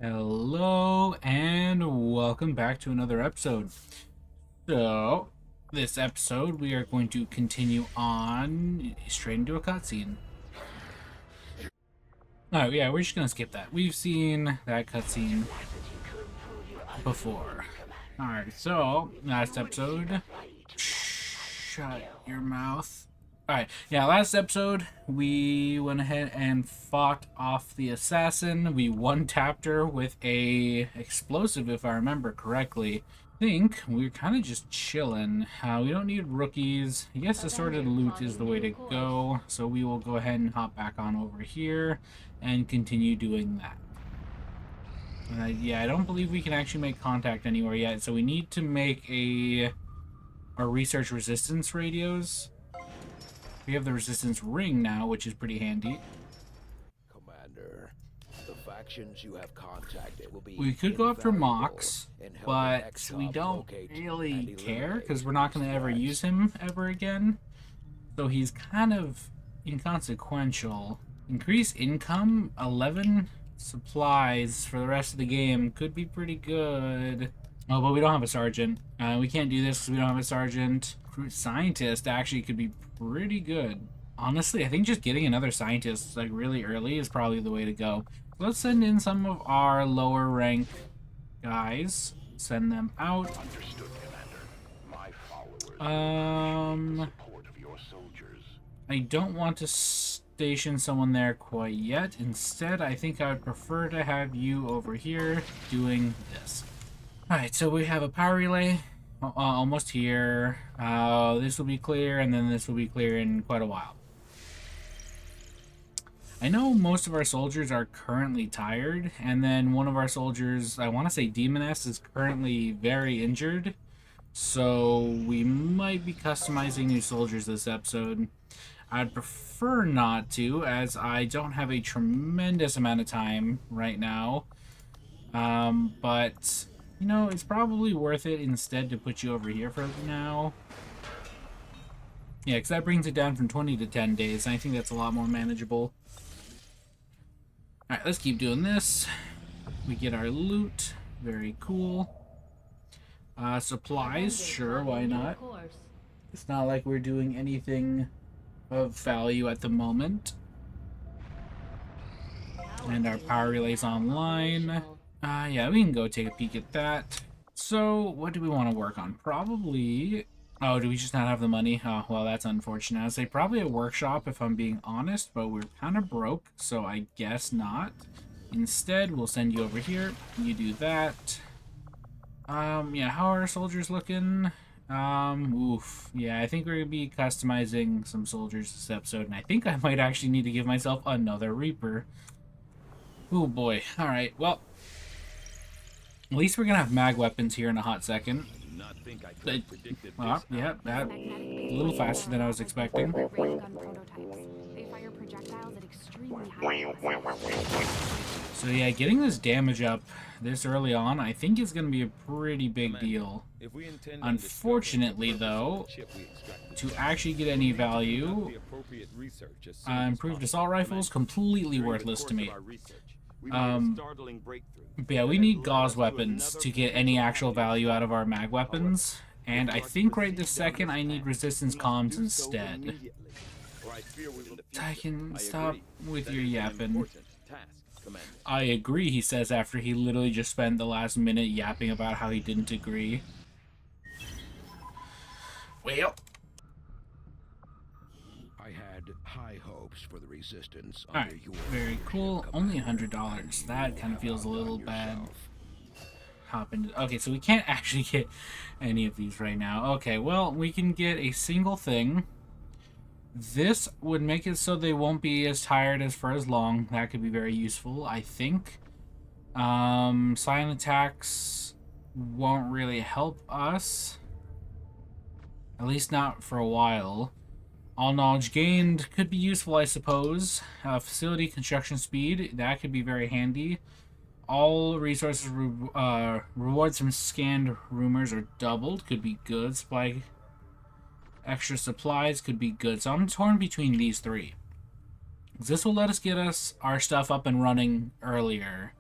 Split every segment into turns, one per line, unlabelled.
Hello and welcome back to another episode. So, this episode we are going to continue on straight into a cutscene. Oh yeah, we're just gonna skip that. We've seen that cutscene before. Alright, so last episode. Shut your mouth. Alright, yeah, last episode we went ahead and fought off the assassin. We one-tapped her with a explosive, if I remember correctly. I think we're kind of just chilling. We don't need rookies. I guess assorted loot is the way to go, so we will go ahead and hop back on over here and continue doing that. Yeah, I don't believe we can actually make contact anywhere yet, so we need to make our research resistance radios. We have the resistance ring now, which is pretty handy.
Commander, the factions you have contacted will be.
We could go after Mox, but we don't really care because we're not going to ever use him ever again. So he's kind of inconsequential. Increase income, 11 supplies for the rest of the game could be pretty good. Oh, but we don't have a sergeant. We can't do this because we don't have a sergeant. Recruit scientist actually could be pretty good. Honestly, I think just getting another scientist like really early is probably the way to go. Let's send in some of our lower rank guys. Send them out.
Understood, Commander. My followers support of your soldiers.
I don't want to station someone there quite yet. Instead, I think I would prefer to have you over here doing this. Alright, so we have a power relay almost here. This will be clear, and then this will be clear in quite a while. I know most of our soldiers are currently tired, and then one of our soldiers, I want to say Demoness, is currently very injured. So we might be customizing new soldiers this episode. I'd prefer not to, as I don't have a tremendous amount of time right now. But you know, it's probably worth it instead to put you over here for now. Yeah, because that brings it down from 20 to 10 days, and I think that's a lot more manageable. Alright, let's keep doing this. We get our loot. Very cool. Supplies, sure, why not? It's not like we're doing anything of value at the moment. And our power relay's online. Yeah, we can go take a peek at that. So, what do we want to work on? Probably... Oh, do we just not have the money? Oh, well, that's unfortunate. I'd say probably a workshop, if I'm being honest, but we're kind of broke, so I guess not. Instead, we'll send you over here. You do that. Yeah, how are our soldiers looking? Oof. Yeah, I think we're going to be customizing some soldiers this episode, and I think I might actually need to give myself another Reaper. Oh, boy. Alright, well... At least we're gonna have mag weapons here in a hot second. Yeah, that a little faster than I was expecting. So yeah, getting this damage up this early on, I think is gonna be a pretty big deal. Unfortunately, though, to actually get any value, improved assault rifles completely worthless to me. But yeah, we need gauze weapons to get any actual value out of our mag weapons, and I think right this second I need resistance comms instead. I can stop with your yapping. I agree, he says after he literally just spent the last minute yapping about how he didn't agree. Well...
High hopes for the resistance.
Alright, very cool. Only $100. That kind of feels a little bad. Hop into... Okay, so we can't actually get any of these right now. Okay, well, we can get a single thing. This would make it so they won't be as tired as for as long. That could be very useful, I think. Silent attacks won't really help us. At least not for a while. All knowledge gained could be useful, I suppose. Facility construction speed, that could be very handy. All resources rewards from scanned rumors are doubled, could be good. Supply extra supplies could be good. So I'm torn between these three. This will let us get our stuff up and running earlier.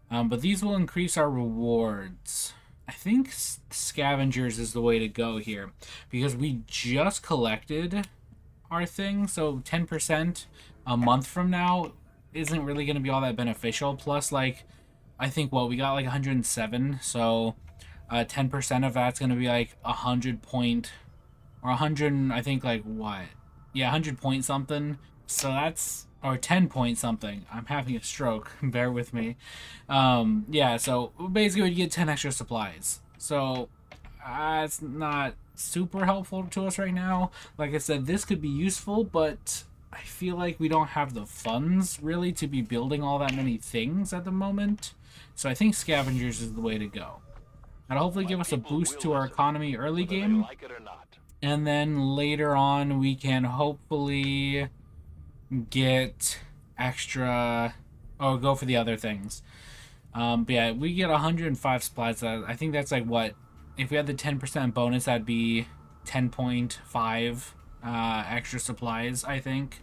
But these will increase our rewards. I think scavengers is the way to go here because we just collected our thing, so 10% a month from now isn't really going to be all that beneficial. Plus, like, I think what we got like 107, so 10% of that's going to be like 100 point or 100. I think like what? Yeah, 100 point something. So that's or 10 point something. I'm having a stroke. Bear with me. Yeah, so basically we get 10 extra supplies. So it's not super helpful to us right now. Like I said, this could be useful, but I feel like we don't have the funds really to be building all that many things at the moment. So I think scavengers is the way to go. That'll hopefully give us a boost to our economy early game. And then later on we can hopefully get extra or go for the other things. But yeah, we get 105 supplies. I think that's like what? If we had the 10% bonus, that'd be 10.5 extra supplies, I think.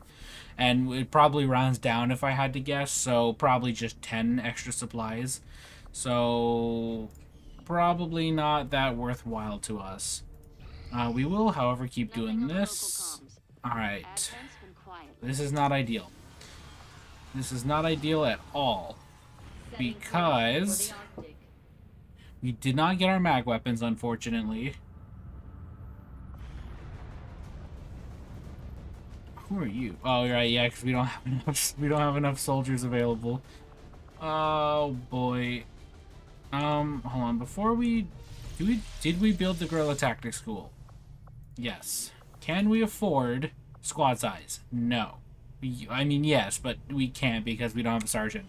And it probably rounds down if I had to guess, so probably just 10 extra supplies. So probably not that worthwhile to us. We will, however, keep doing this. Alright. This is not ideal. This is not ideal at all. Because we did not get our mag weapons, unfortunately. Who are you? Oh, right, yeah, because we don't have enough soldiers available. Oh boy. Hold on. Before we did we build the guerrilla tactics school? Yes. Can we afford squad size? No. I mean, yes, but we can't because we don't have a sergeant.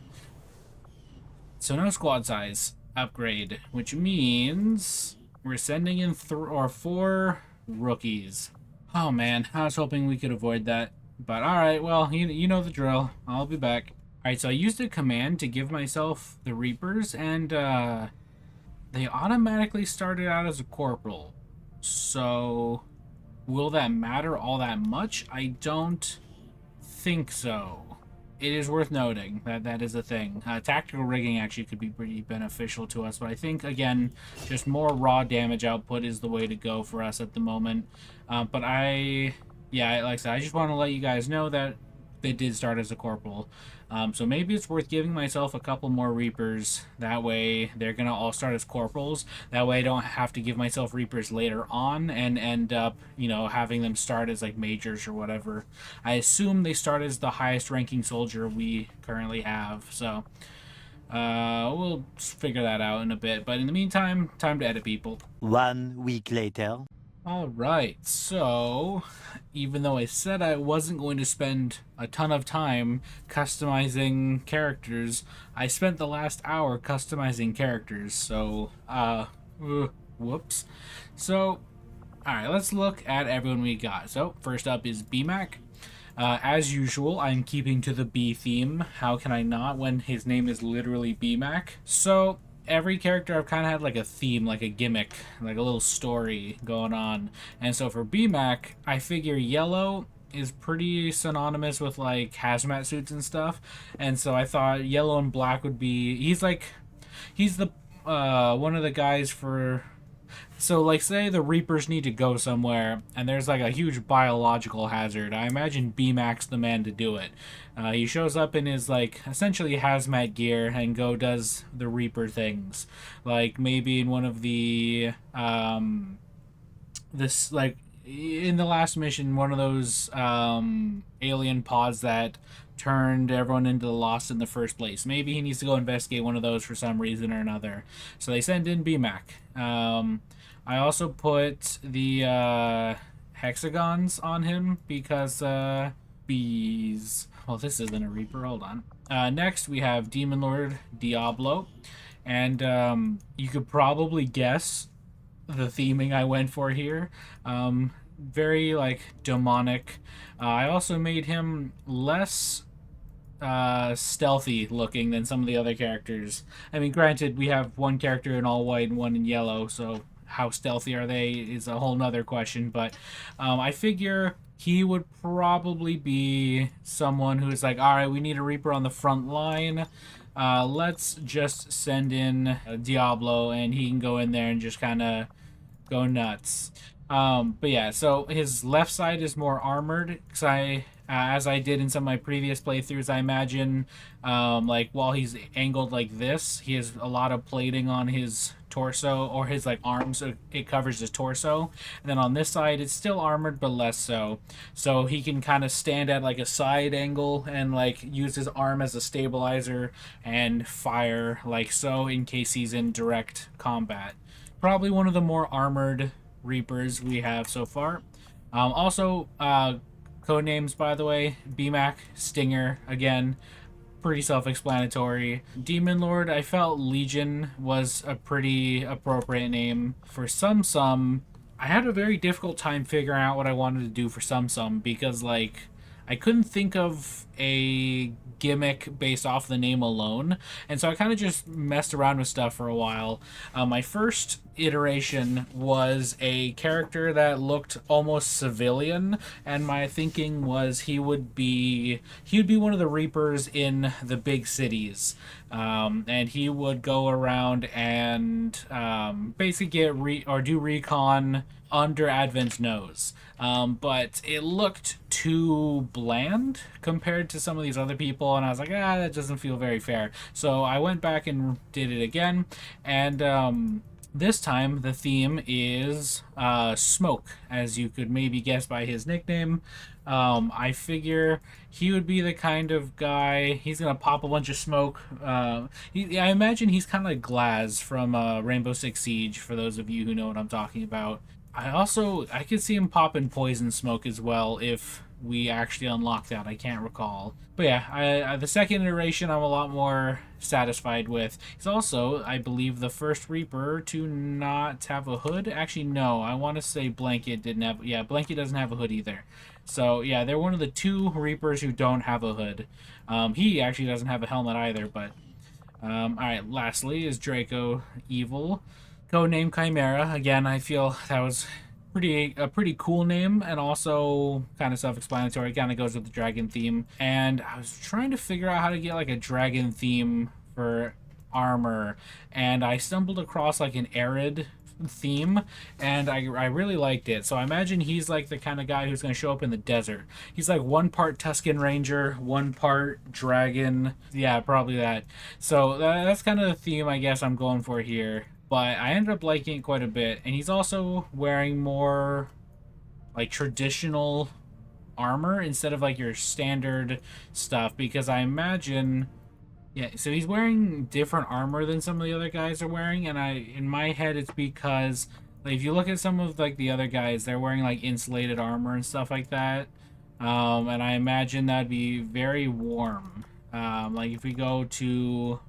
So no squad size upgrade, which means we're sending in 4 rookies. Oh man, I was hoping we could avoid that. But alright, well, you know the drill. I'll be back. Alright, so I used a command to give myself the Reapers, and they automatically started out as a corporal. So will that matter all that much? I don't think so. It is worth noting that that is a thing. Tactical rigging actually could be pretty beneficial to us, but I think, again, just more raw damage output is the way to go for us at the moment. But like I said, I just want to let you guys know that they did start as a corporal. So maybe it's worth giving myself a couple more Reapers. That way they're going to all start as corporals. That way I don't have to give myself Reapers later on and end up, having them start as like majors or whatever. I assume they start as the highest ranking soldier we currently have. So we'll figure that out in a bit. But in the meantime, time to edit people.
1 week later.
Alright, so even though I said I wasn't going to spend a ton of time customizing characters, I spent the last hour customizing characters, so, whoops. So, alright, let's look at everyone we got. So, first up is BMAC. As usual, I'm keeping to the B theme. How can I not when his name is literally BMAC? So, every character I've kind of had like a theme, like a gimmick, like a little story going on. And so for BMAC, I figure yellow is pretty synonymous with like hazmat suits and stuff. And so I thought yellow and black would be, he's the one of the guys for, so like say the Reapers need to go somewhere and there's like a huge biological hazard. I imagine BMAC's the man to do it. He shows up in his like essentially hazmat gear and does the Reaper things. Like maybe in one of the this like in the last mission, one of those alien pods that turned everyone into the Lost in the first place. Maybe he needs to go investigate one of those for some reason or another. So they send in BMAC. I also put the hexagons on him because bees. Well, this isn't a Reaper. Hold on. Next, we have Demon Lord Diablo. And you could probably guess the theming I went for here. Very, like, demonic. I also made him less stealthy looking than some of the other characters. I mean, granted, we have one character in all white and one in yellow, so how stealthy are they is a whole nother question. But I figure he would probably be someone who's like, all right, we need a Reaper on the front line. let's just send in Diablo, and he can go in there and just kind of go nuts. But yeah, so his left side is more armored because as I did in some of my previous playthroughs, I imagine, like while he's angled like this, he has a lot of plating on his torso or his like arms, so it covers his torso. And then on this side, it's still armored but less so. So he can kind of stand at like a side angle and like use his arm as a stabilizer and fire like so in case he's in direct combat. Probably one of the more armored Reapers we have so far. Also, code names, by the way, BMAC, Stinger, again, pretty self-explanatory. Demon Lord, I felt Legion was a pretty appropriate name. For Sum, I had a very difficult time figuring out what I wanted to do for Sum because, like, I couldn't think of a gimmick based off the name alone, and so I kind of just messed around with stuff for a while. My first iteration was a character that looked almost civilian, and my thinking was he would be one of the Reapers in the big cities, and he would go around and basically do recon under Advent's nose. But it looked too bland compared to some of these other people, and I was like, that doesn't feel very fair. So I went back and did it again, and this time the theme is smoke, as you could maybe guess by his nickname. I figure he would be the kind of guy, he's gonna pop a bunch of smoke. I imagine he's kind of like Glaz from Rainbow Six Siege, for those of you who know what I'm talking about. I could see him popping poison smoke as well if we actually unlock that. I can't recall. But yeah, the second iteration I'm a lot more satisfied with. He's also, I believe, the first Reaper to not have a hood. Actually, no, I want to say Blanket didn't have... Yeah, Blanket doesn't have a hood either. So yeah, they're one of the 2 Reapers who don't have a hood. He actually doesn't have a helmet either, but... Alright, lastly is Draco Evil. Codename Chimera. Again, I feel that was a pretty cool name, and also kind of self-explanatory. Kind of goes with the dragon theme. And I was trying to figure out how to get like a dragon theme for armor, and I stumbled across like an arid theme, and I really liked it. So I imagine he's like the kind of guy who's going to show up in the desert. He's like 1 part Tusken Ranger, 1 part dragon. Yeah, probably that. So that's kind of the theme I guess I'm going for here. But I ended up liking it quite a bit. And he's also wearing more like traditional armor instead of like your standard stuff, because I imagine, yeah, so he's wearing different armor than some of the other guys are wearing, and in my head it's because like, if you look at some of like the other guys, they're wearing like insulated armor and stuff like that, and I imagine that'd be very warm. Like if we go to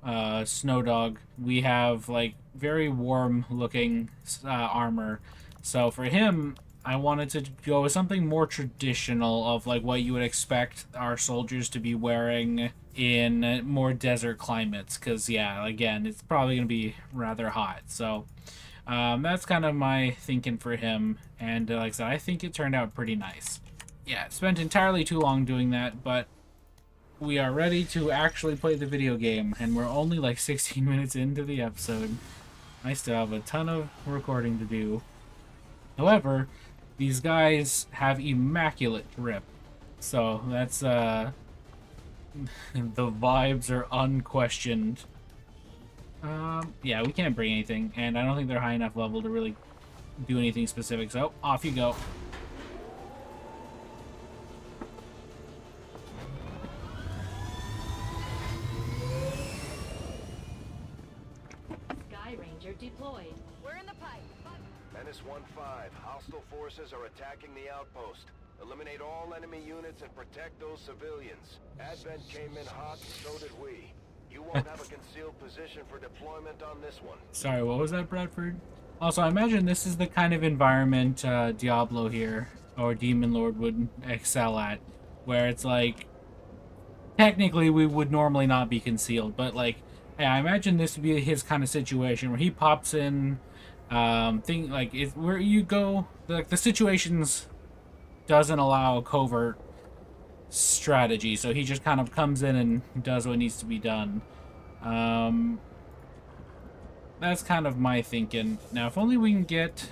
Snow Dog, we have like very warm looking armor. So for him, I wanted to go with something more traditional of like what you would expect our soldiers to be wearing in more desert climates, because yeah, again, it's probably going to be rather hot. So that's kind of my thinking for him, and like I said, I think it turned out pretty nice. Yeah, spent entirely too long doing that, but we are ready to actually play the video game, and we're only like 16 minutes into the episode. I still have a ton of recording to do. However, these guys have immaculate grip, so that's the vibes are unquestioned. Yeah, we can't bring anything, and I don't think they're high enough level to really do anything specific, so off you go.
Deployed. We're in the pipe.
Menace 1-5. Hostile forces are attacking the outpost. Eliminate all enemy units and protect those civilians. Advent came in hot, so did we. You won't have a concealed position for deployment on this one.
Sorry, what was that, Bradford? Also, I imagine this is the kind of environment Diablo here, or Demon Lord, would excel at, where it's like, technically we would normally not be concealed, but like, yeah, I imagine this would be his kind of situation where he pops in, where you go, like the situations doesn't allow a covert strategy, so he just kind of comes in and does what needs to be done. That's kind of my thinking. Now, if only we can get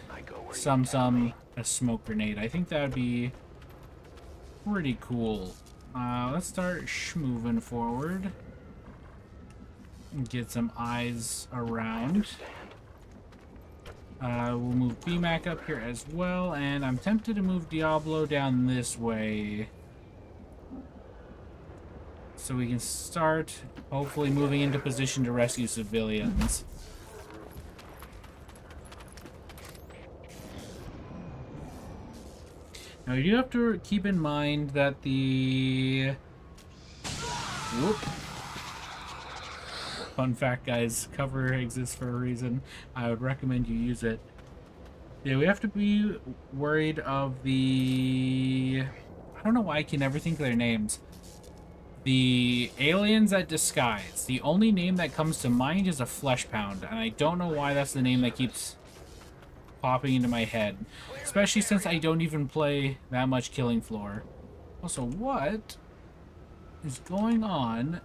a smoke grenade. I think that would be pretty cool. Let's start moving forward. Get some eyes around. We'll move BMAC up here as well, and I'm tempted to move Diablo down this way. So we can start, hopefully, moving into position to rescue civilians. Now, you do have to keep in mind that the... Whoop. Fun fact, guys, cover exists for a reason. I would recommend you use it. Yeah, we have to be worried of the... I don't know why I can never think of their names. The aliens at Disguise. The only name that comes to mind is a Flesh Pound, and I don't know why that's the name that keeps popping into my head. Especially since I don't even play that much Killing Floor. Also, what is going on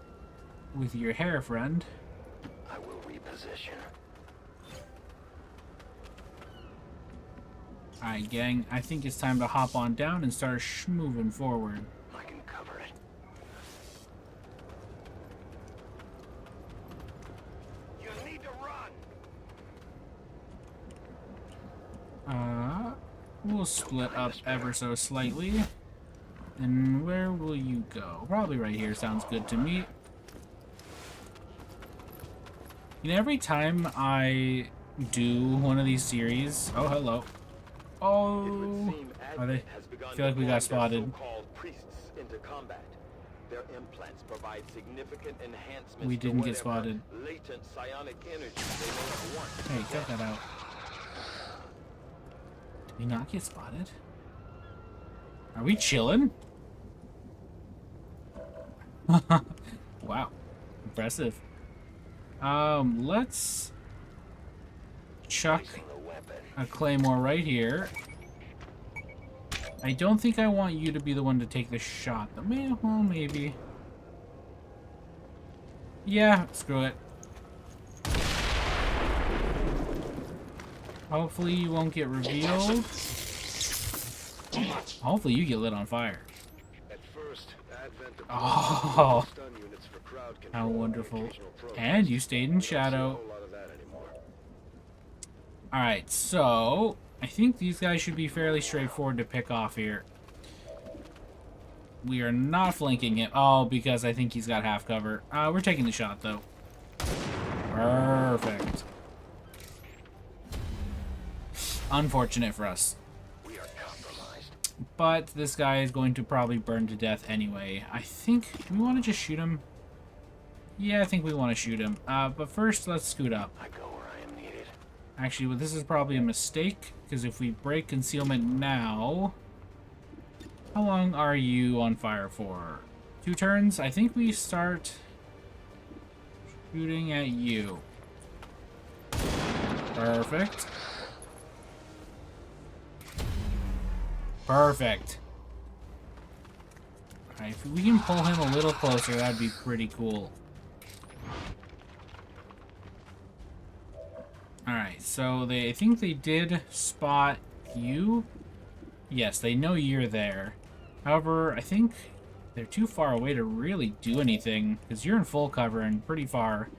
with your hair, friend?
I will reposition.
Alright, gang. I think it's time to hop on down and start moving forward.
I can cover it. You need to run.
We'll split up ever so slightly. And where will you go? Probably right here sounds good to me. You know, every time I do one of these series... Oh, hello. Oh, are they? I feel like we got spotted.
Their implants provide significant enhancements.
We didn't get spotted.
Latent psionic energy they may have once.
Hey, cut that out. Did we not get spotted? Are we chilling? Wow, impressive. Let's chuck a claymore right here. I don't think I want you to be the one to take the shot. Well, maybe. Yeah, screw it. Hopefully you won't get revealed. Hopefully you get lit on fire. Oh, how wonderful. And you stayed in shadow. Alright, so I think these guys should be fairly straightforward to pick off here. We are not flanking him. Oh, because I think he's got half cover. We're taking the shot, though. Perfect. Unfortunate for us. But this guy is going to probably burn to death anyway. I think... Do we want to just shoot him? Yeah, I think we want to shoot him. But first, let's scoot up.
I go where I am needed.
Actually, well, this is probably a mistake, because if we break concealment now... How long are you on fire for? 2 turns? I think we start shooting at you. Perfect. Perfect. Alright, if we can pull him a little closer, that'd be pretty cool. Alright, so I think they did spot you. Yes, they know you're there. However, I think they're too far away to really do anything, because you're in full cover and pretty far.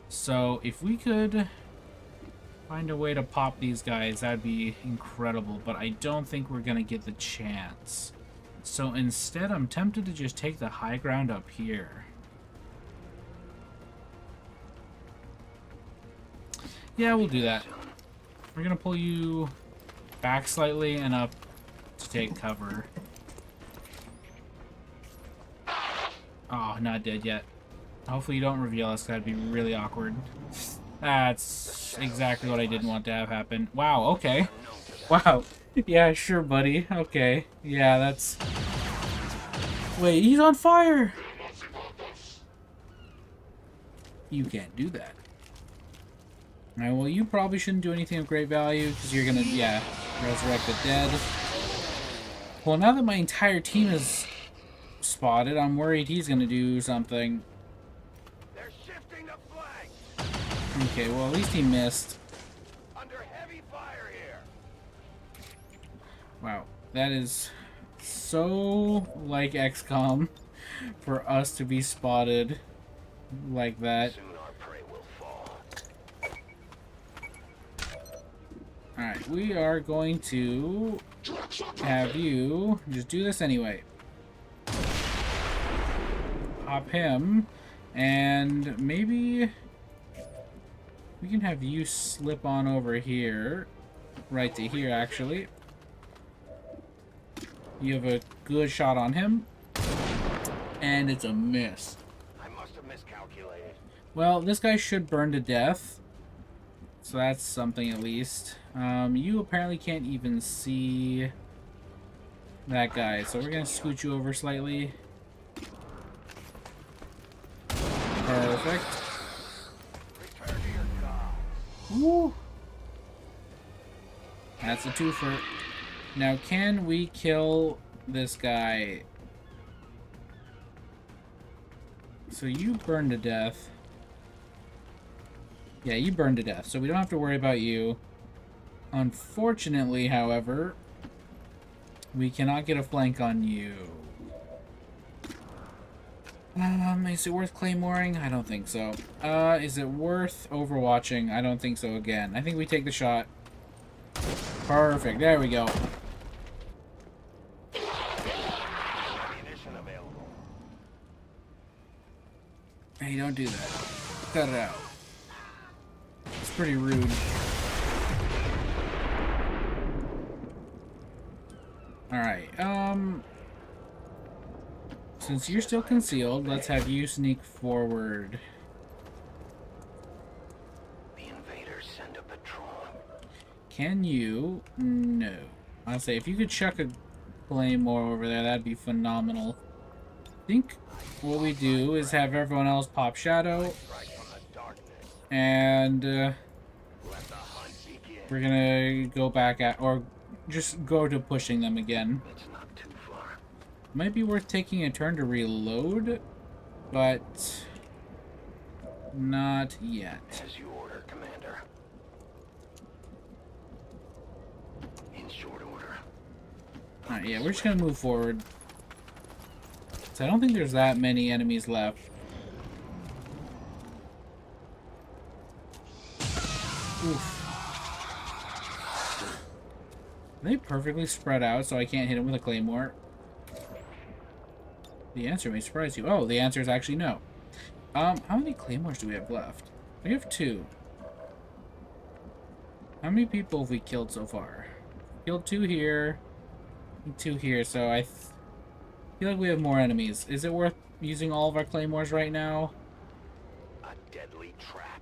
So if we could find a way to pop these guys, that'd be incredible, but I don't think we're gonna get the chance. So instead, I'm tempted to just take the high ground up here. Yeah, we'll do that. We're gonna pull you back slightly and up to take cover. Oh, not dead yet. Hopefully you don't reveal us, that'd be really awkward. That's exactly what I didn't want to have happen. Wow, okay. Wow. Yeah, sure, buddy. Okay. Yeah, that's... Wait, he's on fire! You can't do that. Alright, well, you probably shouldn't do anything of great value, because you're gonna, yeah, resurrect the dead. Well, now that my entire team is spotted, I'm worried he's gonna do something.
They're shifting to
Okay, well, at least he missed.
Under heavy fire here.
Wow, that is so like XCOM for us to be spotted like that.
Soon our prey will fall.
Alright, we are going to have you just do this anyway. Pop him, and maybe we can have you slip on over here. Right to here, actually. You have a good shot on him. And it's a miss.
I must have miscalculated.
Well, this guy should burn to death. So that's something at least. You apparently can't even see that guy. So we're going to scoot you over slightly. Perfect.
Return to your car.
Woo! That's a twofer. Now, can we kill this guy? So you burn to death. Yeah, you burn to death, so we don't have to worry about you. Unfortunately, however, we cannot get a flank on you. Is it worth claymoring? I don't think so. Is it worth overwatching? I don't think so again. I think we take the shot. Perfect, there we go.
Ammunition available.
Hey, don't do that. Cut it out. It's pretty rude. Alright, since you're still concealed, let's have you sneak forward.
The invaders send a patrol.
Can you? No. I'll say if you could chuck a claymore over there, that'd be phenomenal. I think what we do is have everyone else pop shadow,
Right from the darkness.
and
Let the hunt begin.
we're gonna go back at, or just go to pushing them again.
It's not too far.
Might be worth taking a turn to reload, but not yet.
As you order, Commander. In short order.
Alright, yeah, we're just gonna move forward. So I don't think there's that many enemies left. Oof. Are they perfectly spread out so I can't hit him with a claymore? The answer may surprise you. Oh, the answer is actually no. How many claymores do we have left? We have 2. How many people have we killed so far? Killed 2 here, 2 here, so I feel like we have more enemies. Is it worth using all of our claymores right now?
A deadly trap.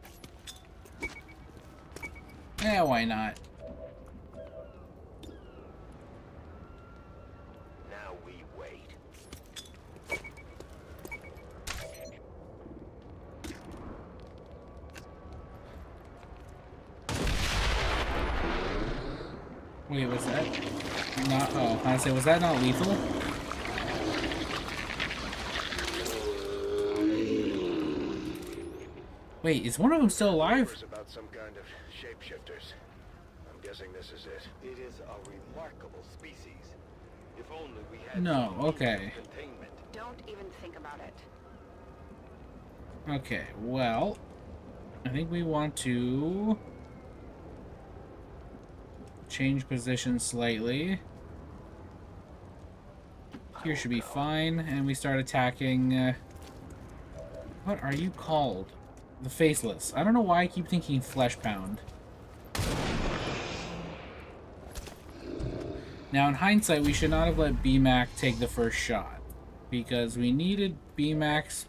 Yeah, why not?
Now we wait.
Wait, was that not? Oh, I say, was that not lethal? Wait, is one of them still alive?
Rumors about some kind of shapeshifters. I'm guessing this is it. It is a remarkable species. If only we had
No,
some means of
okay.
containment.
Don't even think about it.
Okay, well, I think we want to change position slightly. Here should be fine, and we start attacking. What are you called? The Faceless. I don't know why I keep thinking Flesh Pound. Now, in hindsight, we should not have let BMAC take the first shot, because we needed BMAC's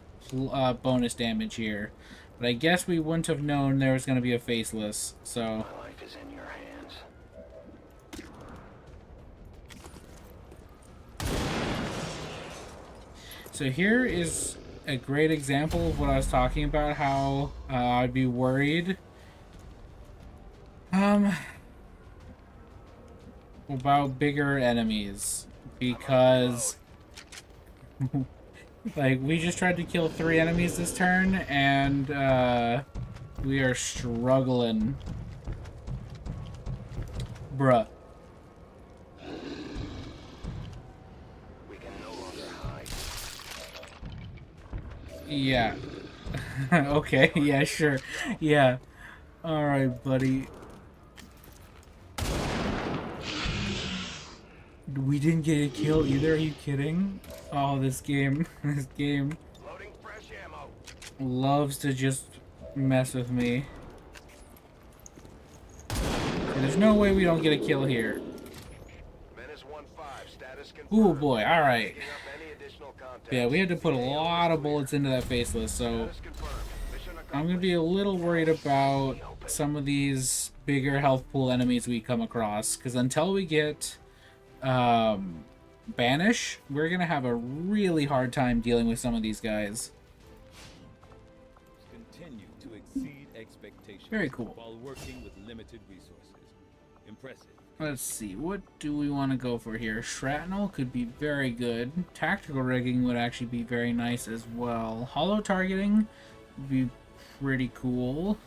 bonus damage here. But I guess we wouldn't have known there was going to be a Faceless, so...
My life is in your hands.
So here is a great example of what I was talking about, how I'd be worried about bigger enemies, because like we just tried to kill 3 enemies this turn, and We are struggling. Bruh.
We can no longer hide.
Yeah. Okay, yeah, sure. Yeah. Alright, buddy. We didn't get a kill either, are you kidding? Oh, this game. This game
Loading fresh ammo.
loves to just mess with me. There's no way we don't get a kill here.
Menace 1-5, status confirmed.
Ooh boy, alright.
Picking up any additional contacts.
Yeah, we had to put a
CAO
lot of
clear.
bullets into that faceless, so
Status confirmed. Mission
I'm gonna be a little worried about
accomplished.
some of these bigger health pool enemies we come across, because until we get Banish, we're gonna have a really hard time dealing with some of these guys.
Continue to exceed expectations.
Very cool.
While working with limited resources. Impressive.
Let's see, what do we want to go for here? Shrapnel could be very good. Tactical rigging would actually be very nice as well. Hollow targeting would be pretty cool.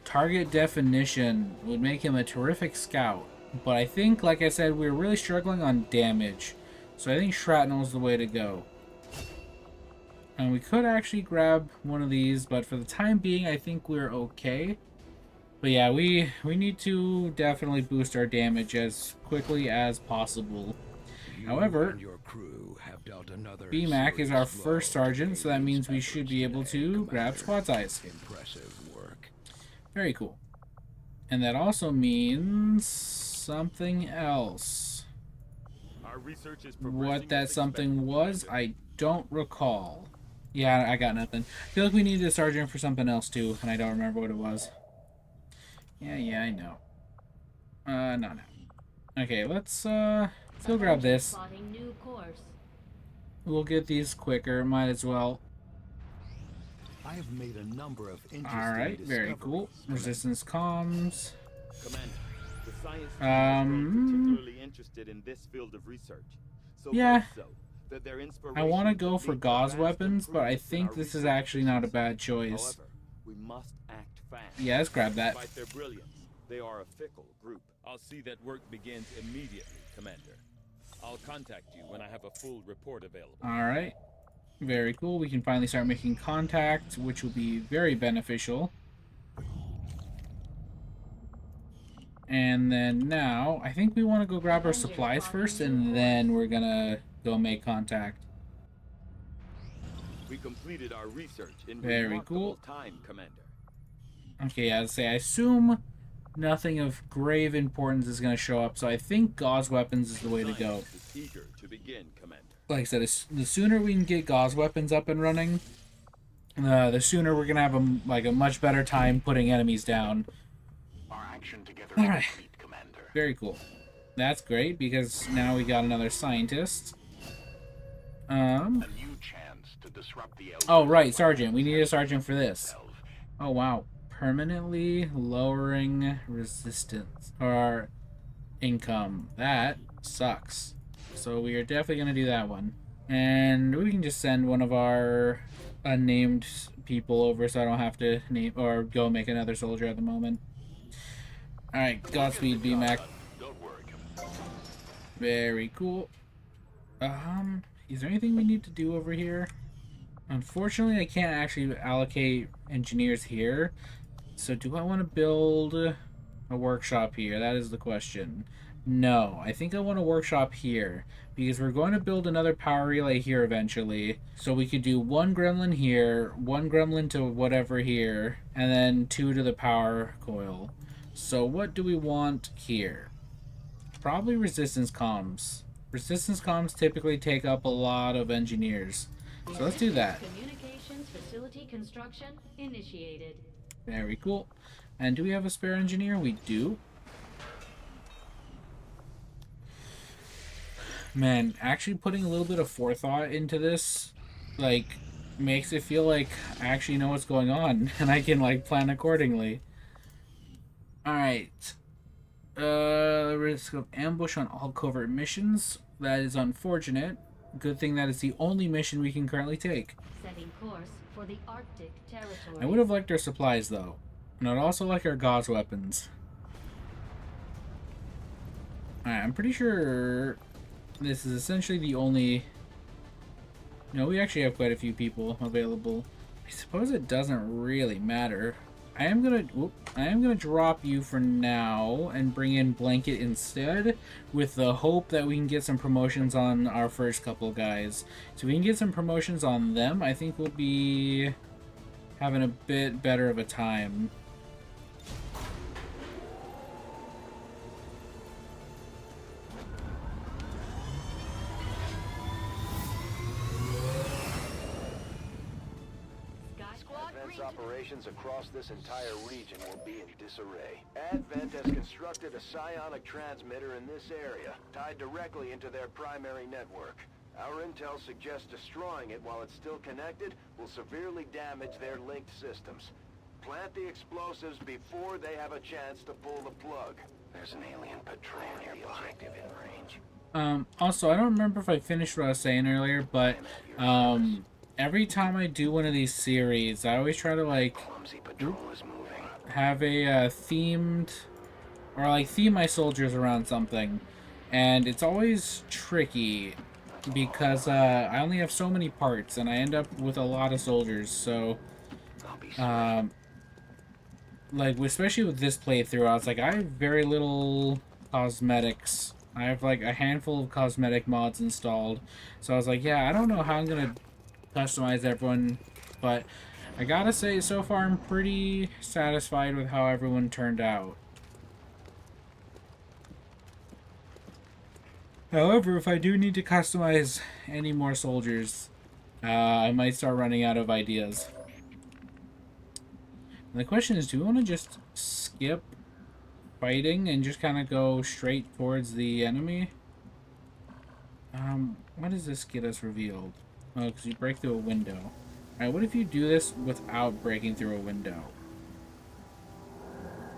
Target definition would make him a terrific scout. But I think, like I said, we're really struggling on damage. So I think shrapnel is the way to go. And we could actually grab one of these, but for the time being, I think we're okay. But yeah, we need to definitely boost our damage as quickly as possible. However, BMAC is our first sergeant, so that means we should be able to grab squad size.
Impressive work.
Very cool. And that also means something else.
Our research is
What that something was, I don't recall. Yeah, I got nothing. I feel like we needed a sergeant for something else too, and I don't remember what it was. Yeah, I know. No. Okay, let's go grab this.
Plotting new course.
We'll get these quicker, might as well.
I have made a number of interesting
Alright, very cool. Resistance comms.
Commander, the science team is particularly interested in this field of research. So
Yeah.
much so that their
I want to
inspiration
go
could
for
lead to
gauze
vast
weapons, but I
improvements in
think
our
this is
research
actually not a bad
efficiency.
choice.
However, we must act fast.
Yeah, let's grab that.
Despite their brilliance, they are a fickle group.
I'll see that work begins immediately, Commander. I'll contact you when I have a full report available.
Alright. Very cool. We can finally start making contact, which will be very beneficial. And then now, I think we want to go grab our supplies first, and then we're gonna go make contact.
We completed our research in
Very
remarkable
cool.
time, Commander.
Okay, as I say, I assume nothing of grave importance is going to show up, so I think gauze weapons is the way to go.
Science is eager to begin, Commander.
Like I said, the sooner we can get gauze weapons up and running, the sooner we're going to have a much better time putting enemies down.
Our action together
All right.
complete, Commander.
Very cool. That's great, because now we got another scientist.
A new chance to disrupt the
Oh, right, sergeant. We need a sergeant for this. Oh, wow. Permanently lowering resistance or income. That sucks. So we are definitely going to do that one. And we can just send one of our unnamed people over so I don't have to name or go make another soldier at the moment. Alright, Godspeed, BMAC.
Don't worry, Commander.
Very cool. Is there anything we need to do over here? Unfortunately, I can't actually allocate engineers here. So do I want to build a workshop here? That is the question. No, I think I want a workshop here because we're going to build another power relay here eventually. So we could do one gremlin here, one gremlin to whatever here, and then 2 to the power coil. So what do we want here? Probably resistance comms. Resistance comms typically take up a lot of engineers. So let's do that.
Communications facility construction initiated.
Very cool. And do we have a spare engineer? We do. Man, actually putting a little bit of forethought into this, like, makes it feel like I actually know what's going on and I can, like, plan accordingly. Alright. Risk of ambush on all covert missions. That is unfortunate. Good thing that it's the only mission we can currently take.
Setting course for the Arctic territory.
I would have liked our supplies, though. And I'd also like our gauze weapons. Alright, I'm pretty sure this is essentially the only... No, we actually have quite a few people available. I suppose it doesn't really matter. I am gonna drop you for now and bring in Blanket instead, with the hope that we can get some promotions on our first couple guys. So we can get some promotions on them, I think we'll be having a bit better of a time.
Advent's operations across this entire region will be in disarray. Advent has constructed a psionic transmitter in this area, tied directly into their primary network. Our intel suggests destroying it while it's still connected will severely damage their linked systems. Plant the explosives before they have a chance to pull the plug. There's an alien patrol near the objective in range.
Also, I don't remember if I finished what I was saying earlier, but, every time I do one of these series, I always try to, like, have a, themed, or, like, theme my soldiers around something. And it's always tricky, because, I only have so many parts, and I end up with a lot of soldiers, so, like, especially with this playthrough, I was like, I have very little cosmetics. I have, like, a handful of cosmetic mods installed, so I was like, yeah, I don't know how I'm gonna customize everyone, but I gotta say, so far I'm pretty satisfied with how everyone turned out. However, if I do need to customize any more soldiers, I might start running out of ideas. And the question is, do we want to just skip fighting and just kind of go straight towards the enemy? What does this get us revealed? Oh, because you break through a window. Alright, what if you do this without breaking through a window?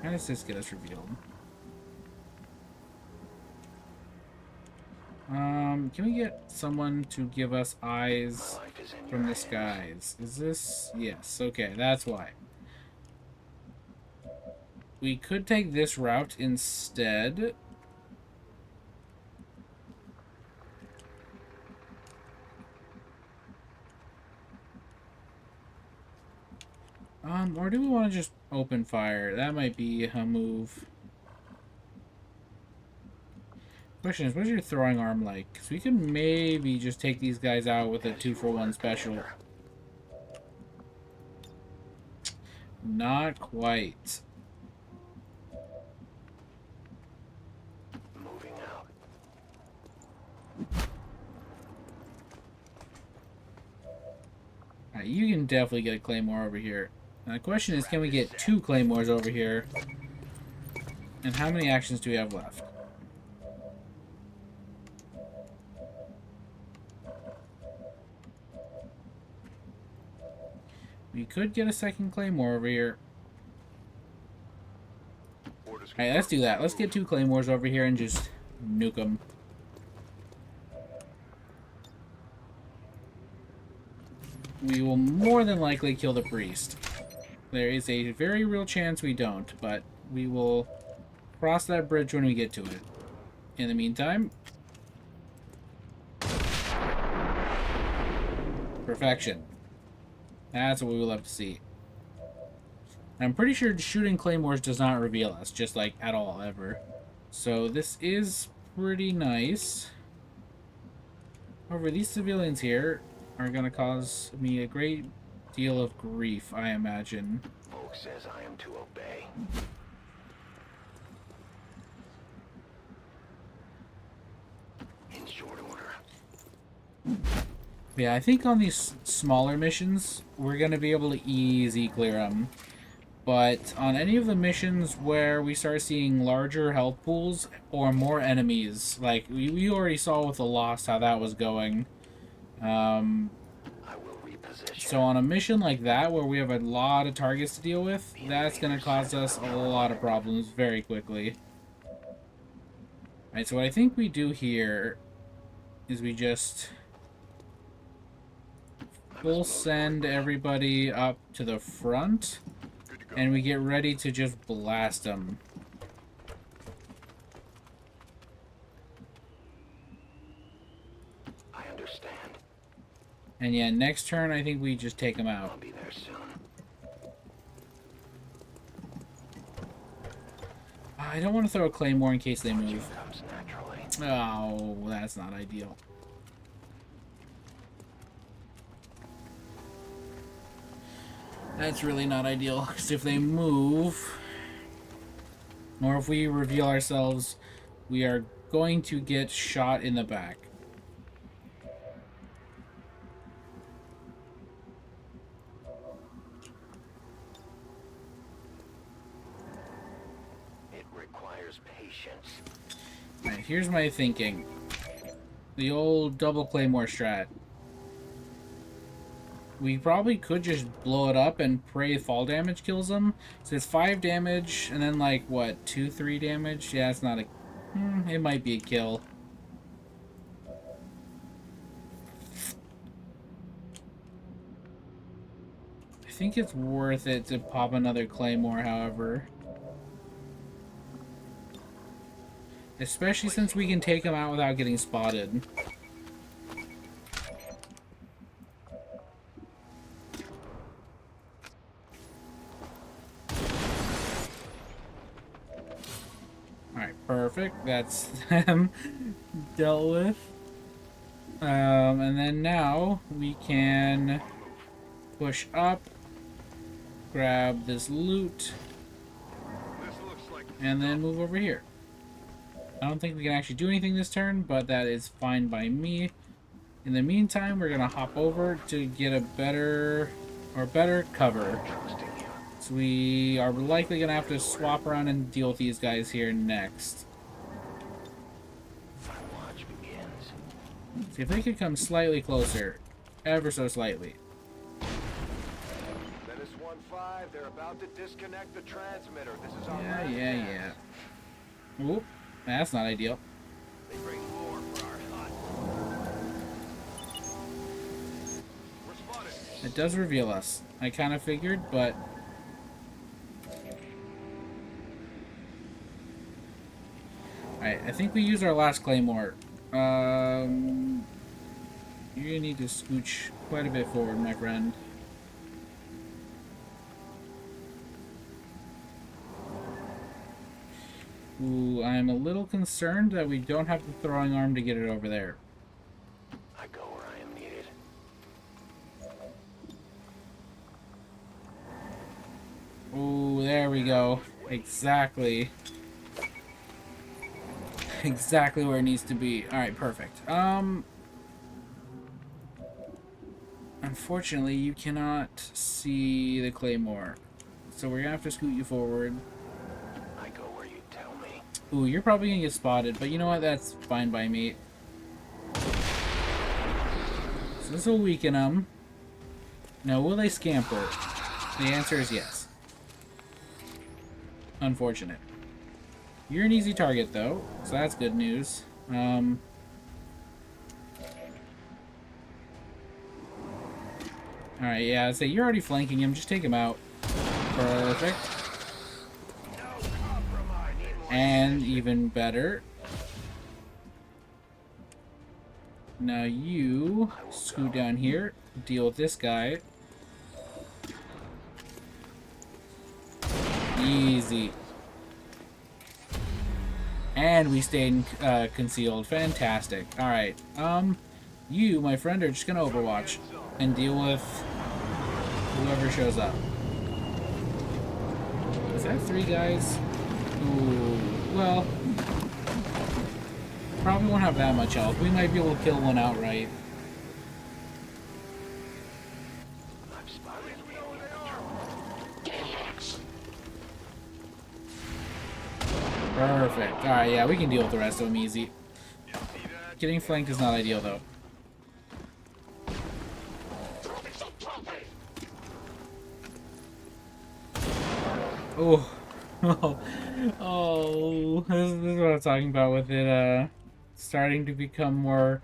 How does this get us revealed? Can we get someone to give us eyes from the skies? Is this... Yes, okay, that's why. We could take this route instead. Or do we want to just open fire? That might be a move. Question is, what's your throwing arm like? Because we could maybe just take these guys out with a 2-for-1 special. Not quite.
Moving out.
Alright, you can definitely get a claymore over here. Now the question is, can we get 2 claymores over here? And how many actions do we have left? We could get a second claymore over here. Alright, let's do that. Let's get 2 claymores over here and just nuke them. We will more than likely kill the priest. There is a very real chance we don't, but we will cross that bridge when we get to it. In the meantime... Perfection. That's what we will have to see. I'm pretty sure shooting claymores does not reveal us, just like at all, ever. So this is pretty nice. However, these civilians here are going to cause me a great deal of grief, I imagine.
Folk says I am to obey. In short order.
Yeah, I think on these smaller missions, we're going to be able to easy clear them. But on any of the missions where we start seeing larger health pools or more enemies, like we already saw with the Lost how that was going. So on a mission like that, where we have a lot of targets to deal with, that's going to cause us a lot of problems very quickly. Alright, so what I think we do here is we just we'll send everybody up to the front, and we get ready to just blast them.
I understand.
And yeah, next turn I think we just take them
I'll
out.
be there soon.
I don't want to throw a claymore in case they move.
Comes naturally.
Oh, that's not ideal. That's really not ideal, because if they move, or if we reveal ourselves, we are going to get shot in the back.
It requires patience.
Alright, here's my thinking. The old double claymore strat. We probably could just blow it up and pray fall damage kills them. So it's 5 damage, and then like, what, 2-3 damage? Yeah, it's not a... it might be a kill. I think it's worth it to pop another claymore, however. Especially since we can take them out without getting spotted. Alright, perfect. That's them dealt with. And then now we can push up, grab this loot, and then move over here. I don't think we can actually do anything this turn, but that is fine by me. In the meantime, we're gonna hop over to get a better cover. So we are likely gonna have to swap around and deal with these guys here next.
My watch begins.
See if they could come slightly closer, ever so slightly.
Menace 1-5, they're about to disconnect the transmitter. This is our last
Yeah.
chance.
Oop, that's not ideal.
They bring more for our hut. We're spotted.
It does reveal us. I kind of figured, but... Alright, I think we used our last claymore. You're gonna need to scooch quite a bit forward, my friend. Ooh, I'm a little concerned that we don't have the throwing arm to get it over there.
I go where I am needed.
Ooh, there we go. Exactly. Exactly where it needs to be. Alright, perfect. Unfortunately, you cannot see the claymore. So we're gonna have to scoot you forward.
I go where you tell me.
Ooh, you're probably gonna get spotted, but you know what? That's fine by me. So this will weaken them. Now, will they scamper? The answer is yes. Unfortunate. You're an easy target, though, so that's good news. Alright, yeah, I'd say you're already flanking him. Just take him out. Perfect. And even better. Now you scoot down here, deal with this guy. Easy. And we stayed concealed. Fantastic. Alright. You, my friend, are just gonna overwatch and deal with whoever shows up. Is that 3 guys? Ooh, well, probably won't have that much health. We might be able to kill one outright.
I've spotted
Perfect. Alright, yeah, we can deal with the rest of them easy. Getting flanked is not ideal, though. Oh. Oh. This is what I'm talking about with it, starting to become more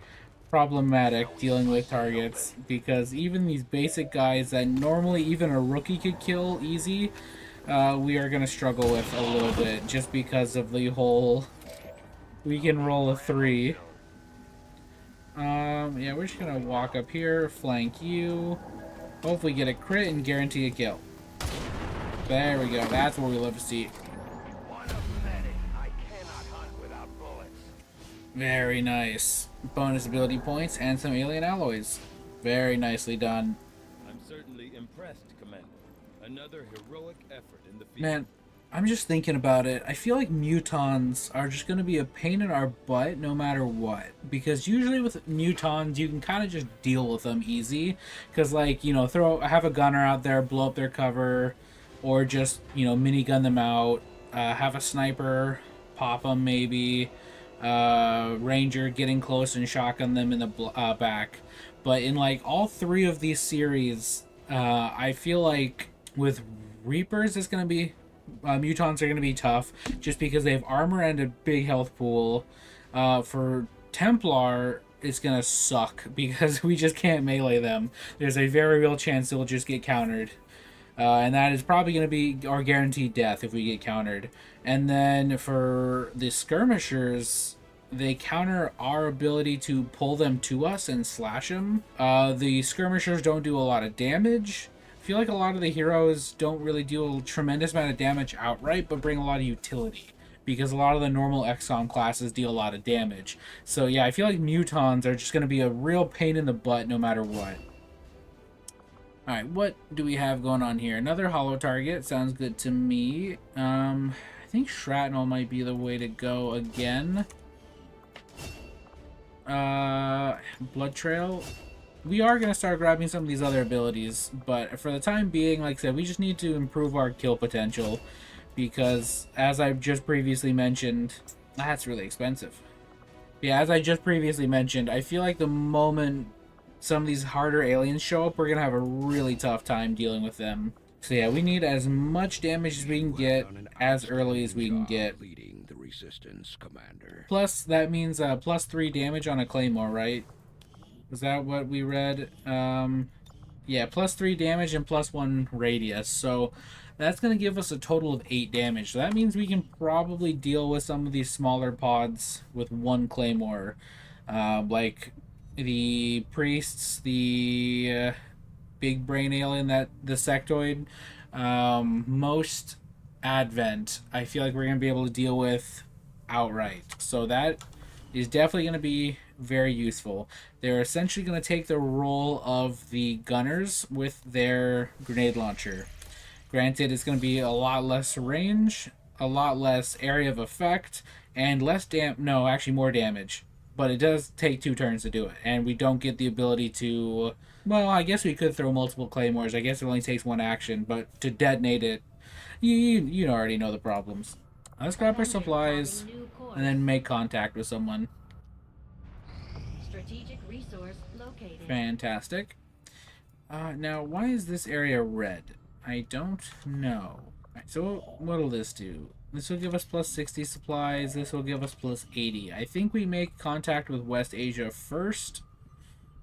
problematic dealing with targets, because even these basic guys that normally even a rookie could kill easy, we are going to struggle with a little bit just because of the whole we can roll a 3. Yeah, we're just going to walk up here, flank you, hopefully get a crit and guarantee a kill. There we go. That's what we love to see.
One of many. I cannot hunt without bullets.
Very nice. Bonus ability points and some alien alloys. Very nicely done.
I'm certainly impressed, Commander. Another heroic effort in the field.
Man, I'm just thinking about it. I feel like mutons are just going to be a pain in our butt no matter what. Because usually with mutons, you can kind of just deal with them easy. Because, like, you know, have a gunner out there, blow up their cover, or just, you know, minigun them out. Have a sniper, pop them maybe. Ranger getting close and shotgun them in the back. But in, like, all 3 of these series, I feel like with Reapers, it's going to be... mutons are going to be tough just because they have armor and a big health pool. For Templar, it's going to suck because we just can't melee them. There's a very real chance they'll just get countered. And that is probably going to be our guaranteed death if we get countered. And then for the skirmishers, they counter our ability to pull them to us and slash them. The skirmishers don't do a lot of damage. I feel like a lot of the heroes don't really deal a tremendous amount of damage outright, but bring a lot of utility. Because a lot of the normal Xcom classes deal a lot of damage. So yeah, I feel like mutons are just going to be a real pain in the butt no matter what. Alright, what do we have going on here? Another hollow target. Sounds good to me. I think shrapnel might be the way to go again. Blood trail. We are going to start grabbing some of these other abilities, but for the time being, like I said, we just need to improve our kill potential, because as I've just previously mentioned, that's really expensive. Yeah, as I just previously mentioned, I feel like the moment some of these harder aliens show up, we're going to have a really tough time dealing with them. So yeah, we need as much damage as we can get, as early as we can get.
Leading the resistance, Commander.
Plus, that means plus 3 damage on a claymore, right? Is that what we read? Yeah, plus 3 damage and plus 1 radius. So that's going to give us a total of 8 damage. So that means we can probably deal with some of these smaller pods with 1 claymore. Like the priests, the big brain alien, the sectoid. Most Advent, I feel like we're going to be able to deal with outright. So that is definitely going to be very useful. They're essentially going to take the role of the gunners with their grenade launcher. Granted, it's going to be a lot less range, a lot less area of effect, and less more damage. But it does take 2 turns to do it, and we don't get the ability to... Well, I guess we could throw multiple claymores. I guess it only takes 1 action, but to detonate it, you already know the problems. Let's grab our supplies and then make contact with someone.
Strategic resource located.
Fantastic. Now, why is this area red? I don't know. Right, so what'll this do? This will give us plus 60 supplies. This will give us plus 80. I think we make contact with West Asia first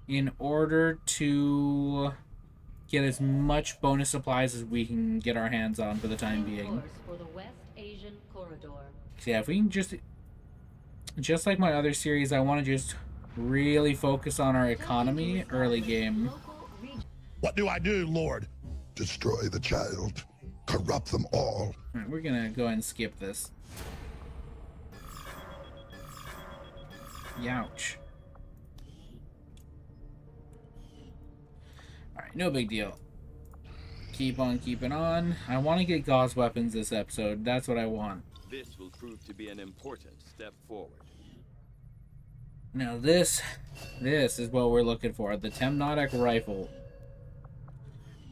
in order to get as much bonus supplies as we can get our hands on for the time being.
For the West Asian corridor.
So yeah, if we can just like my other series, I want to just really focus on our economy early game.
What do I do, Lord?
Destroy the child. Corrupt them all.
Alright, we're gonna go ahead and skip this. Youch. Alright, no big deal. Keep on keeping on. I want to get Gauss weapons this episode. That's what I want.
This will prove to be an important step forward.
Now this is what we're looking for. The Temnotic rifle.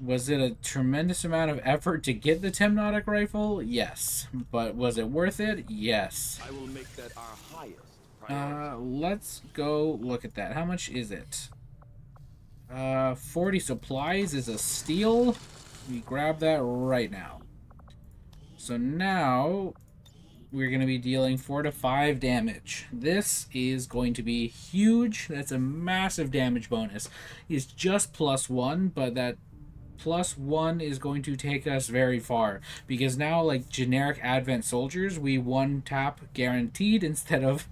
Was it a tremendous amount of effort to get the Temnotic rifle? Yes. But was it worth it? Yes.
I will make that our highest priority.
Let's go look at that. How much is it? 40 supplies is a steal. We grab that right now. So now we're going to be dealing 4 to 5 damage. This is going to be huge. That's a massive damage bonus. It's just +1, but that +1 is going to take us very far, because now, like generic Advent soldiers, we 1-tap guaranteed instead of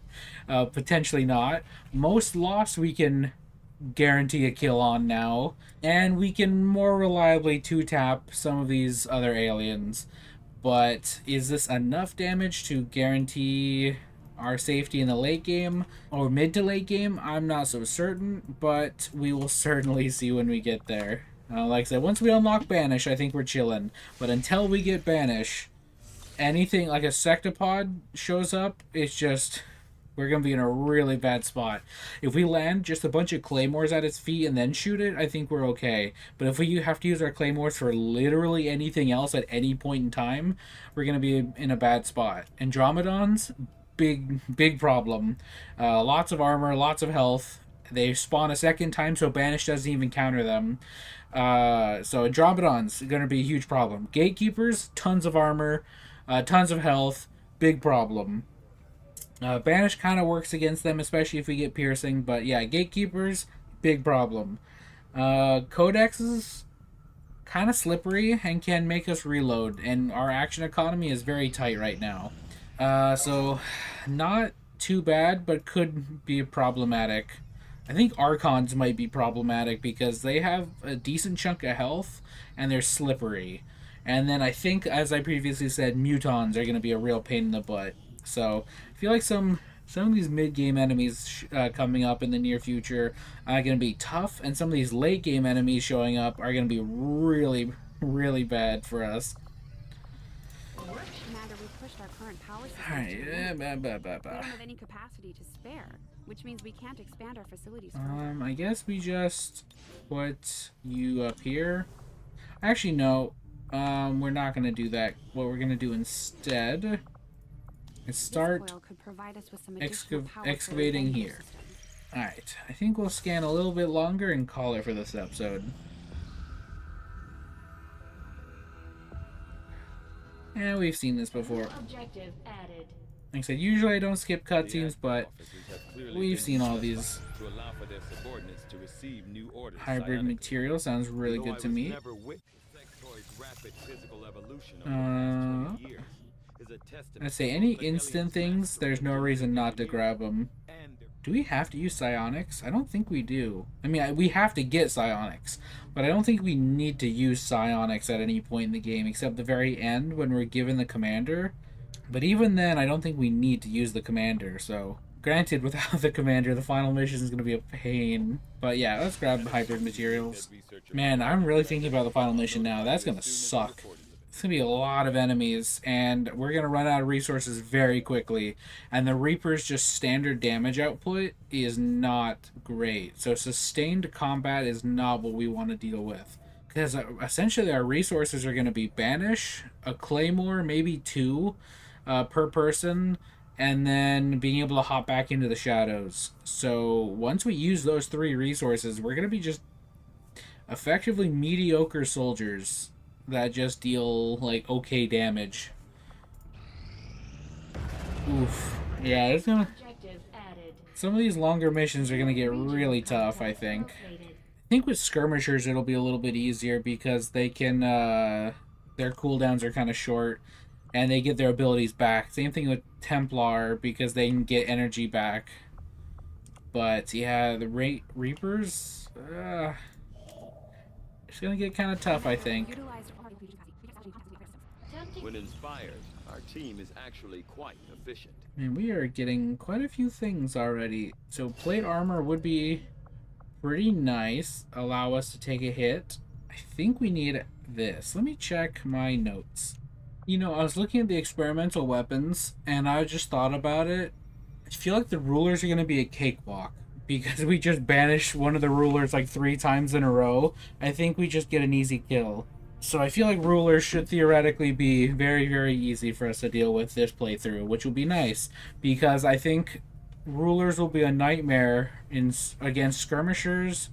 potentially not. Most loss we can guarantee a kill on now, and we can more reliably 2-tap some of these other aliens. But is this enough damage to guarantee our safety in the late game or mid to late game? I'm not so certain, but we will certainly see when we get there. Like I said, once we unlock Banish, I think we're chilling. But until we get Banish, anything like a Sectopod shows up, it's just, we're going to be in a really bad spot. If we land just a bunch of Claymores at its feet and then shoot it, I think we're okay. But if we have to use our Claymores for literally anything else at any point in time, we're going to be in a bad spot. Andromedons, big problem. Lots of armor, lots of health. They spawn a second time, so Banish doesn't even counter them. So Andromedons are going to be a huge problem. Gatekeepers, tons of armor, tons of health, big problem. Banish kind of works against them, especially if we get piercing, but yeah, Gatekeepers, big problem. Codexes, kind of slippery and can make us reload, and our action economy is very tight right now. So not too bad, but could be problematic. I think Archons might be problematic because they have a decent chunk of health and they're slippery. And then I think, as I previously said, Mutons are going to be a real pain in the butt. So I feel like some of these mid-game enemies coming up in the near future are going to be tough, and some of these late-game enemies showing up are going to be really, really bad for us.
Commander, we pushed our current power system.
Alright,
We don't have any capacity to spare, which means we can't expand our facilities further.
I guess we just put you up here. Actually, no. We're not going to do that. What we're going to do instead is start excavating here. Alright, I think we'll scan a little bit longer and call it for this episode. And we've seen this before.
Objective added.
Like I said, usually I don't skip cutscenes, but we've seen all these. Hybrid material sounds really good to me. Let's say any instant things, there's no reason not to grab them. Do we have to use psionics? I don't think we do. I mean, we have to get psionics, but I don't think we need to use psionics at any point in the game except the very end when we're given the commander. But even then, I don't think we need to use the commander, so granted, without the commander, the final mission is going to be a pain. But yeah, let's grab hybrid materials. Man, I'm really thinking about the final mission now. That's going to suck. It's going to be a lot of enemies, and we're going to run out of resources very quickly. And the Reaper's just standard damage output is not great. So sustained combat is not what we want to deal with. Because essentially our resources are going to be Banish, a Claymore, maybe 2 per person, and then being able to hop back into the shadows. So once we use those 3 resources, we're going to be just effectively mediocre soldiers that just deal like okay damage. Oof. Yeah, it's gonna. Some of these longer missions are gonna get really tough, I think. I think with skirmishers it'll be a little bit easier because they can their cooldowns are kind of short and they get their abilities back. Same thing with Templar because they can get energy back. But yeah, the Reapers, it's gonna get kind of tough, I think.
When inspired, our team is actually quite efficient.
I mean, we are getting quite a few things already. So plate armor would be pretty nice. Allow us to take a hit. I think we need this. Let me check my notes. You know, I was looking at the experimental weapons, and I just thought about it. I feel like the rulers are going to be a cakewalk, because we just banished one of the rulers like 3 times in a row. I think we just get an easy kill. So I feel like rulers should theoretically be very, very easy for us to deal with this playthrough, which will be nice, because I think rulers will be a nightmare against skirmishers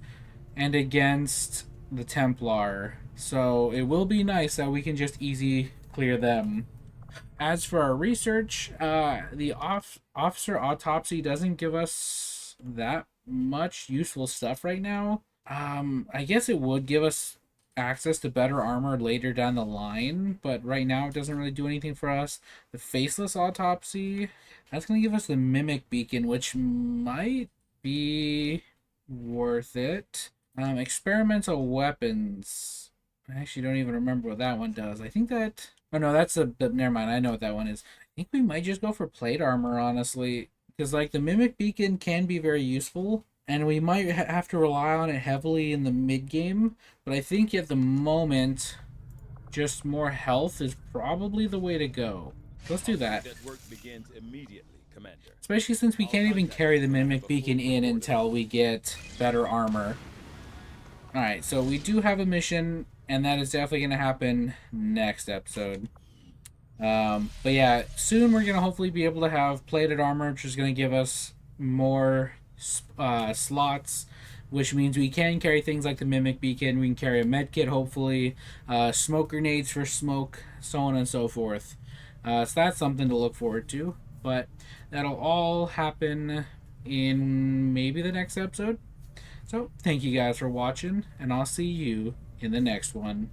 and against the Templar. So it will be nice that we can just easy clear them. as for our research, the officer autopsy doesn't give us that much useful stuff right now. I guess it would give us access to better armor later down the line, but right now it doesn't really do anything for us. The faceless autopsy, that's going to give us the mimic beacon, which might be worth it. Experimental weapons, I actually don't even remember what that one does. I think that, oh no, that's a, never mind, I know what that one is. I think we might just go for plate armor, honestly, because like the mimic beacon can be very useful, and we might have to rely on it heavily in the mid game, but I think at the moment just more health is probably the way to go. Let's do that.
Work begins immediately, Commander.
Especially since we can't even carry the mimic beacon in until we get better armor. Alright, so we do have a mission, and that is definitely going to happen next episode. But yeah, soon we're going to hopefully be able to have plated armor, which is going to give us more slots, which means we can carry things like the mimic beacon, we can carry a med kit hopefully, smoke grenades for smoke, so on and so forth. So that's something to look forward to, but that'll all happen in maybe the next episode. So thank you guys for watching, and I'll see you in the next one.